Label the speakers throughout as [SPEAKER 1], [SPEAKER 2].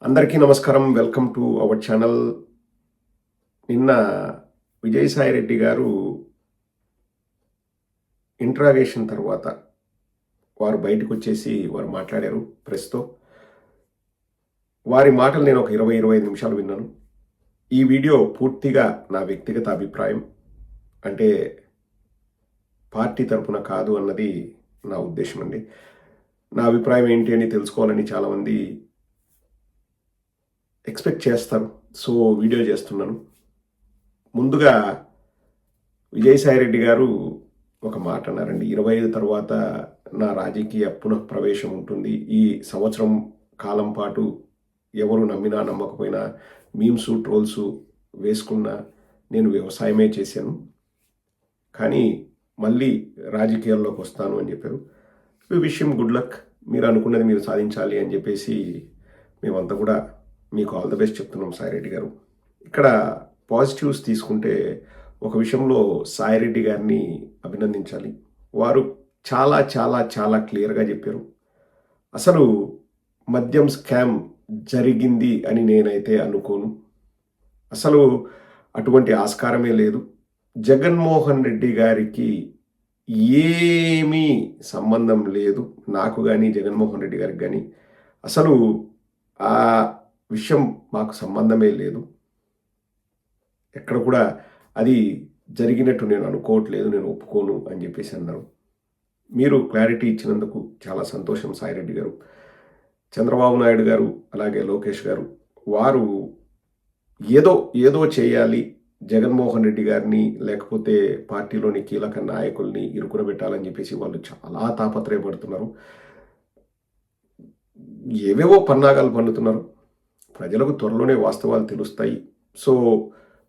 [SPEAKER 1] అందరికీ నమస్కారం. Welcome to our channel. నిన్న విజయసాయి రెడ్డి గారు ఇంట్రాగేషన్ తర్వాత వారు బయటకు వచ్చేసి వారు మాట్లాడారు ప్రెస్తో. వారి మాటలు నేను ఒక 20-25 నిమిషాలు విన్నాను. ఈ వీడియో పూర్తిగా నా వ్యక్తిగత అభిప్రాయం, అంటే పార్టీ తరపున కాదు అన్నది నా ఉద్దేశం అండి. నా అభిప్రాయం ఏంటి అని తెలుసుకోవాలని చాలామంది ఎక్స్పెక్ట్ చేస్తారు. సో వీడియో చేస్తున్నాను. ముందుగా విజయసాయి రెడ్డి గారు ఒక మాట అన్నారండి, 25 తర్వాత నా రాజకీయ పునఃప్రవేశం ఉంటుంది. ఈ సంవత్సరం కాలం పాటు ఎవరు నమ్మినా నమ్మకపోయినా మీమ్స్ ట్రోల్స్ వేసుకున్నా నేను వ్యవసాయమే చేశాను, కానీ మళ్ళీ రాజకీయాల్లోకి వస్తాను అని చెప్పారు. ఈ విషయం గుడ్ లక్, మీరు అనుకున్నది మీరు సాధించాలి అని చెప్పేసి మేమంతా కూడా మీకు ఆల్ ద బెస్ట్ చెప్తున్నాం సాయిరెడ్డి గారు. ఇక్కడ పాజిటివ్స్ తీసుకుంటే ఒక విషయంలో సాయిరెడ్డి గారిని అభినందించాలి. వారు చాలా చాలా చాలా క్లియర్గా చెప్పారు. అసలు మద్యం స్కామ్ జరిగింది అని నేనైతే అనుకోను. అసలు అటువంటి ఆస్కారమే లేదు. జగన్మోహన్ రెడ్డి గారికి ఏమీ సంబంధం లేదు, నాకు కానీ జగన్మోహన్ రెడ్డి గారికి కానీ. అసలు ఆ విషయం మాకు సంబంధమే లేదు. ఎక్కడ కూడా అది జరిగినట్టు నేను అనుకోవట్లేదు, నేను ఒప్పుకోను అని చెప్పేసి అన్నారు. మీరు క్లారిటీ ఇచ్చినందుకు చాలా సంతోషం సాయిరెడ్డి గారు. చంద్రబాబు నాయుడు గారు అలాగే లోకేష్ గారు వారు ఏదో ఏదో చేయాలి, జగన్మోహన్ రెడ్డి గారిని లేకపోతే పార్టీలోని కీలక నాయకుల్ని ఇరుకునబెట్టాలని చెప్పేసి వాళ్ళు చాలా తాపత్రయపడుతున్నారు. ఏవేవో పన్నాగాలు పన్నుతున్నారు. ప్రజలకు త్వరలోనే వాస్తవాలు తెలుస్తాయి. సో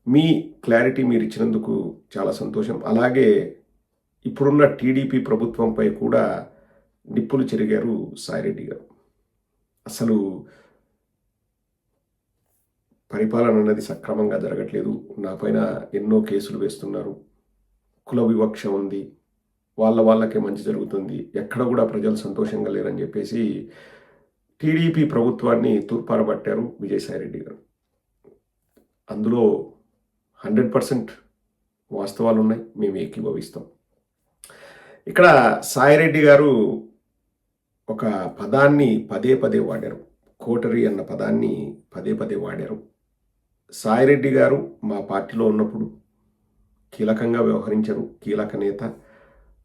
[SPEAKER 1] మీ క్లారిటీ మీరు ఇచ్చినందుకు చాలా సంతోషం. అలాగే ఇప్పుడున్న టీడీపీ ప్రభుత్వంపై కూడా నిప్పులు చెరిగారు సాయిరెడ్డి గారు. అసలు పరిపాలన అన్నది సక్రమంగా జరగట్లేదు, నాపైన ఎన్నో కేసులు వేస్తున్నారు, కుల వివక్ష ఉంది, వాళ్ళకే మంచి జరుగుతుంది, ఎక్కడ కూడా ప్రజలు సంతోషంగా లేరని చెప్పేసి టీడీపీ ప్రభుత్వాన్ని తూర్పారబట్టారు విజయసాయిరెడ్డి గారు. అందులో 100% వాస్తవాలు ఉన్నాయి, మేము ఏకీభవిస్తాం. ఇక్కడ సాయిరెడ్డి గారు ఒక పదాన్ని పదే పదే వాడారు, కోటరీ అన్న పదాన్ని పదే పదే వాడారు. సాయిరెడ్డి గారు మా పార్టీలో ఉన్నప్పుడు కీలకంగా వ్యవహరించారు, కీలక నేత.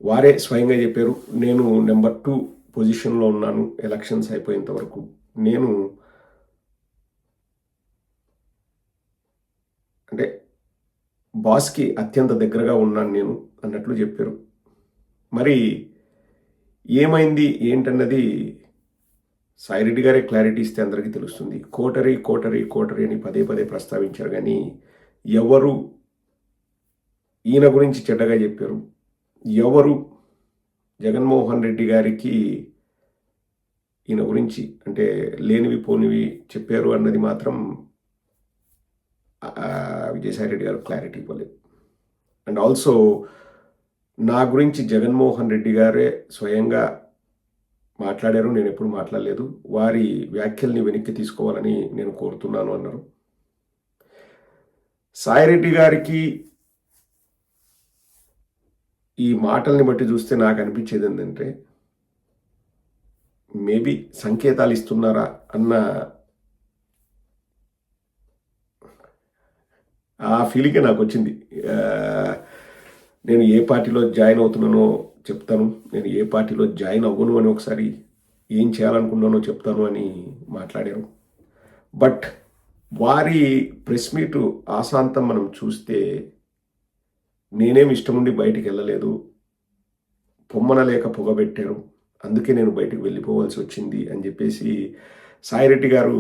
[SPEAKER 1] వారే స్వయంగా చెప్పారు, నేను నెంబర్ 2 పొజిషన్లో ఉన్నాను ఎలక్షన్స్ అయిపోయేంత వరకు, నేను అంటే బాస్కి అత్యంత దగ్గరగా ఉన్నాను నేను అన్నట్లు చెప్పారు. మరి ఏమైంది ఏంటన్నది సాయిరెడ్డి గారే క్లారిటీ ఇస్తే అందరికీ తెలుస్తుంది. కోటరీ కోటరీ కోటరీ అని పదే పదే ప్రస్తావించారు, కానీ ఎవరు ఈయన గురించి చెడ్డగా చెప్పారు, ఎవరు జగన్మోహన్ రెడ్డి గారికి ఈయన గురించి అంటే లేనివి పోనివి చెప్పారు అన్నది మాత్రం విజయసాయి రెడ్డి గారు క్లారిటీ ఇవ్వలేదు. అండ్ ఆల్సో నా గురించి జగన్మోహన్ రెడ్డి గారే స్వయంగా మాట్లాడారు, నేను ఎప్పుడు మాట్లాడలేదు, వారి వ్యాఖ్యల్ని వెనక్కి తీసుకోవాలని నేను కోరుతున్నాను అన్నారు. సాయిరెడ్డి గారికి ఈ మాటల్ని బట్టి చూస్తే నాకు అనిపించేది ఏంటంటే మేబీ సంకేతాలు ఇస్తున్నారా అన్న ఆ ఫీలింగే నాకు వచ్చింది. నేను ఏ పార్టీలో జాయిన్ అవుతున్నానో చెప్తాను, నేను ఏ పార్టీలో జాయిన్ అవ్వను అని ఒకసారి ఏం చేయాలనుకున్నానో చెప్తాను అని మాట్లాడారు. బట్ వారి ప్రెస్ మీటు ఆశాంతం మనం చూస్తే నేనేమి ఇష్టం ఉండి బయటికి వెళ్ళలేదు, పొమ్మన లేక పొగబెట్టారు, అందుకే నేను బయటకు వెళ్ళిపోవాల్సి వచ్చింది అని చెప్పేసి సాయిరెడ్డి గారు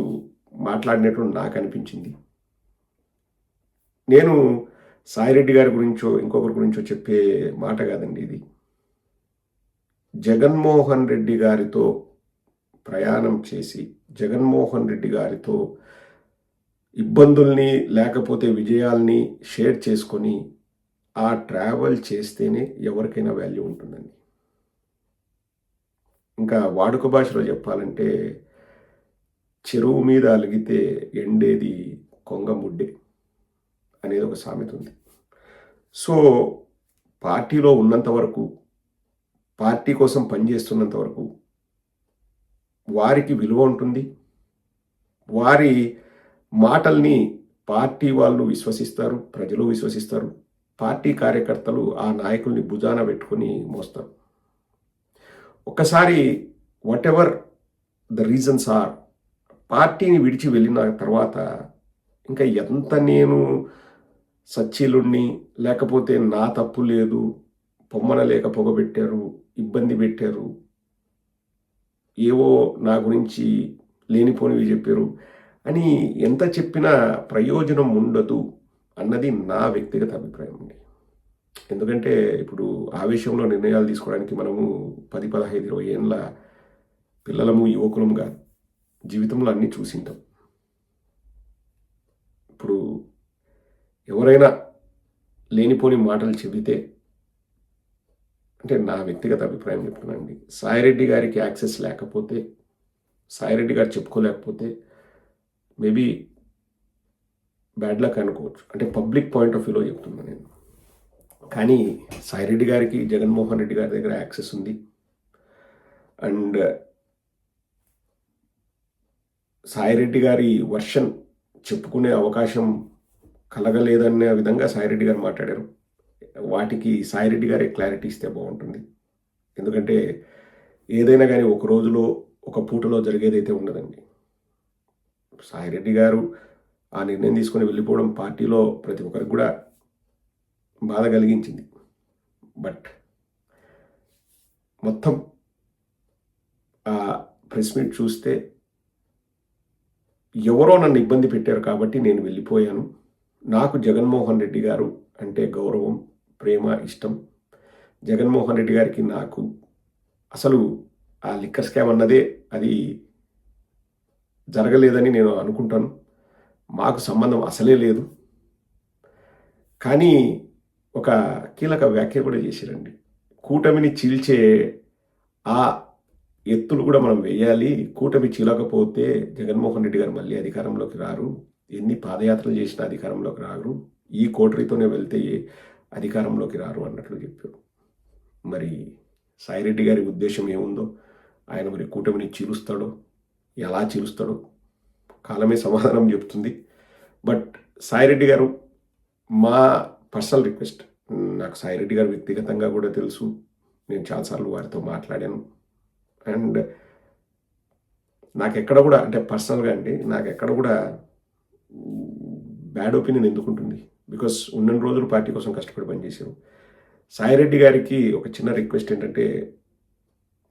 [SPEAKER 1] మాట్లాడినట్టు నాకు అనిపించింది. నేను సాయిరెడ్డి గారి గురించో ఇంకొకరి గురించో చెప్పే మాట కాదండి ఇది. జగన్మోహన్ రెడ్డి గారితో ప్రయాణం చేసి జగన్మోహన్ రెడ్డి గారితో ఇబ్బందుల్ని లేకపోతే విజయాల్ని షేర్ చేసుకొని ఆ ట్రావెల్ చేస్తేనే ఎవరికైనా వాల్యూ ఉంటుందండి. ఇంకా వాడుక భాషలో చెప్పాలంటే చెరువు మీద అలిగితే ఎండేది కొంగ ముడ్డే అనేది ఒక సామెత ఉంది. సో పార్టీలో ఉన్నంత వరకు, పార్టీ కోసం పనిచేస్తున్నంత వరకు వారికి విలువ ఉంటుంది. వారి మాటల్ని పార్టీ వాళ్ళు విశ్వసిస్తారు, ప్రజలు విశ్వసిస్తారు. పార్టీ కార్యకర్తలు ఆ నాయకుల్ని భుజాన పెట్టుకొని మోస్తారు. ఒక్కసారి whatever the reasons are, పార్టీని విడిచి వెళ్ళిన తర్వాత ఇంకా ఎంత నేను సచ్చీలుణ్ణి, లేకపోతే నా తప్పు లేదు, పొమ్మనలేక పొగబెట్టారు, ఇబ్బంది పెట్టారు, ఏవో నా గురించి లేనిపోనివి చెప్పారు అని ఎంత చెప్పినా ప్రయోజనం ఉండదు అన్నది నా వ్యక్తిగత అభిప్రాయం అండి. ఎందుకంటే ఇప్పుడు ఆవేశంలో నిర్ణయాలు తీసుకోవడానికి మనము 10, 15, 20 ఏళ్ళ పిల్లలము, యువకులము కాదు. జీవితంలో అన్నీ చూసింటాం. ఇప్పుడు ఎవరైనా లేనిపోని మాటలు చెబితే, అంటే నా వ్యక్తిగత అభిప్రాయం చెప్తున్నానండి, సాయిరెడ్డి గారికి యాక్సెస్ లేకపోతే, సాయిరెడ్డి గారు చెప్పుకోలేకపోతే మేబీ బ్యాడ్ లక్ అనుకోవచ్చు. అంటే పబ్లిక్ పాయింట్ ఆఫ్ వ్యూలో చెప్తున్నాను నేను. కానీ సాయిరెడ్డి గారికి జగన్మోహన్ రెడ్డి గారి దగ్గర యాక్సెస్ ఉంది. అండ్ సాయిరెడ్డి గారి వర్షన్ చెప్పుకునే అవకాశం కలగలేదనే విధంగా సాయిరెడ్డి గారు మాట్లాడారు. వాటికి సాయిరెడ్డి గారే క్లారిటీ ఇస్తే బాగుంటుంది. ఎందుకంటే ఏదైనా కానీ ఒక రోజులో, ఒక పూటలో జరిగేదైతే ఉండదండి. సాయిరెడ్డి గారు ఆ నిర్ణయం తీసుకొని వెళ్ళిపోవడం పార్టీలో ప్రతి ఒక్కరికి కూడా బాధ కలిగించింది. బట్ మొత్తం ఆ ప్రెస్ మీట్ చూస్తే ఎవరో నన్ను ఇబ్బంది పెట్టారు కాబట్టి నేను వెళ్ళిపోయాను. నాకు జగన్మోహన్ రెడ్డి గారు అంటే గౌరవం, ప్రేమ, ఇష్టం. జగన్మోహన్ రెడ్డి గారికి నాకు అసలు ఆ లిక్కర్ స్కామ్ అన్నదే అది జరగలేదని నేను అనుకుంటాను. మాకు సంబంధం అసలే లేదు. కానీ ఒక కీలక వ్యాఖ్య కూడా చేశారండి. కూటమిని చీల్చే ఆ ఎత్తులు కూడా మనం వేయాలి. కూటమి చీలకపోతే జగన్మోహన్ రెడ్డి గారు మళ్ళీ అధికారంలోకి రారు. ఎన్ని పాదయాత్రలు చేసినా అధికారంలోకి రారు. ఈ కోటరీతోనే వెళ్తే అధికారంలోకి రారు అన్నట్లు చెప్పారు. మరి సాయిరెడ్డి గారి ఉద్దేశం ఏముందో, ఆయన మరి కూటమిని చీలుస్తాడో, ఎలా చీలుస్తాడో కాలమే సమాధానం చెప్తుంది. బట్ సాయిరెడ్డి గారు, మా పర్సనల్ రిక్వెస్ట్, నాకు సాయిరెడ్డి గారు వ్యక్తిగతంగా కూడా తెలుసు. నేను చాలాసార్లు వారితో మాట్లాడాను. అండ్ నాకెక్కడ కూడా, అంటే పర్సనల్గా అండి, నాకెక్కడ కూడా బ్యాడ్ ఒపీనియన్ ఎందుకుంటుంది? బికాస్ ఉన్న రోజులు పార్టీ కోసం కష్టపడి పనిచేశారు. సాయిరెడ్డి గారికి ఒక చిన్న రిక్వెస్ట్ ఏంటంటే,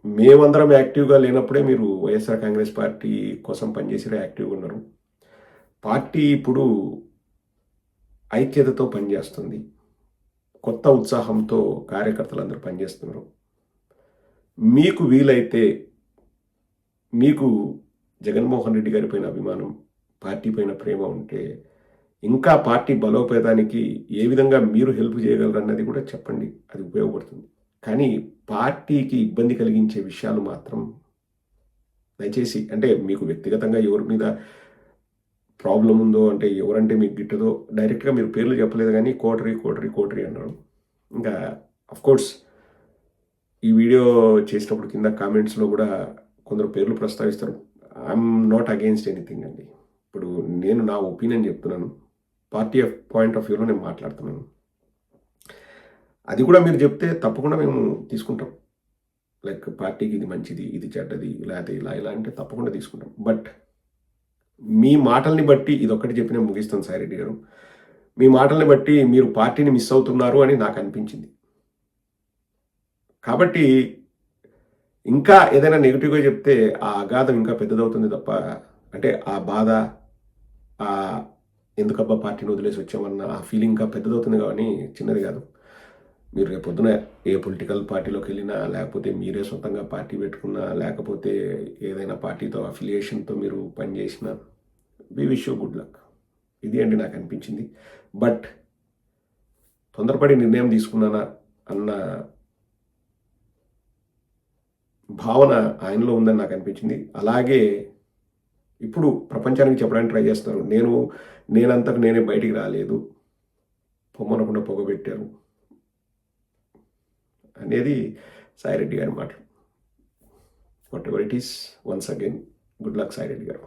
[SPEAKER 1] మేమందరం యాక్టివ్గా లేనప్పుడే మీరు వైఎస్ఆర్ కాంగ్రెస్ పార్టీ కోసం పనిచేసారు, యాక్టివ్గా ఉన్నారు. పార్టీ ఇప్పుడు ఐక్యతతో పనిచేస్తుంది. కొత్త ఉత్సాహంతో కార్యకర్తలందరూ పనిచేస్తున్నారు. మీకు వీలైతే, మీకు జగన్మోహన్ రెడ్డి గారి పైన అభిమానం, పార్టీ పైన ప్రేమ ఉంటే ఇంకా పార్టీ బలోపేతానికి ఏ విధంగా మీరు హెల్ప్ చేయగలరు అన్నది కూడా చెప్పండి. అది ఉపయోగపడుతుంది. కానీ పార్టీకి ఇబ్బంది కలిగించే విషయాలు మాత్రం దయచేసి, అంటే మీకు వ్యక్తిగతంగా ఎవరి మీద ప్రాబ్లం ఉందో, అంటే ఎవరంటే మీకు గిట్టదో డైరెక్ట్గా మీరు పేర్లు చెప్పలేదు, కానీ కోటరీ అన్నారు. ఇంకా అఫ్కోర్స్ ఈ వీడియో చేసినప్పుడు కింద కామెంట్స్లో కూడా కొందరు పేర్లు ప్రస్తావిస్తారు. ఐఎమ్ నాట్ అగెయిన్స్ట్ ఎనీథింగ్ అండి. ఇప్పుడు నేను నా ఒపీనియన్ చెప్తున్నాను, పార్టీ పాయింట్ ఆఫ్ వ్యూలో నేను మాట్లాడుతున్నాను. అది కూడా మీరు చెప్తే తప్పకుండా మేము తీసుకుంటాం. లైక్ పార్టీకి ఇది మంచిది, ఇది చెడ్డది, లేకపోతే ఇలా అంటే తప్పకుండా తీసుకుంటాం. బట్ మీ మాటల్ని బట్టి ఇదొక్కటి చెప్పి నేను ముగిస్తాను సాయిరెడ్డి గారు. మీ మాటల్ని బట్టి మీరు పార్టీని మిస్ అవుతున్నారు అని నాకు అనిపించింది. కాబట్టి ఇంకా ఏదైనా నెగిటివ్గా చెప్తే ఆ అగాధం ఇంకా పెద్దదవుతుంది తప్ప, అంటే ఆ బాధ, ఆ ఎందుకబ్బా పార్టీని వదిలేసి వచ్చామన్న ఆ ఫీలింగ్ ఇంకా పెద్దదవుతుంది, కానీ చిన్నది కాదు. మీరు రేపు పొద్దున ఏ పొలిటికల్ పార్టీలోకి వెళ్ళినా, లేకపోతే మీరే సొంతంగా పార్టీ పెట్టుకున్నా, లేకపోతే ఏదైనా పార్టీతో అఫిలియేషన్తో మీరు పనిచేసినా, we wish you good luck. ఇది అండి నాకు అనిపించింది. బట్ తొందరపడి నిర్ణయం తీసుకున్నానా అన్న భావన ఆయనలో ఉందని నాకు అనిపించింది. అలాగే ఇప్పుడు ప్రపంచానికి చెప్పడానికి ట్రై చేస్తున్నారు. నేనంతకు నేనే బయటికి రాలేదు, పొమ్మనకుండా పొగబెట్టారు అనేది సాయిరెడ్డి గారి మాట. Whatever it is, once again good luck Sai Reddy గారు.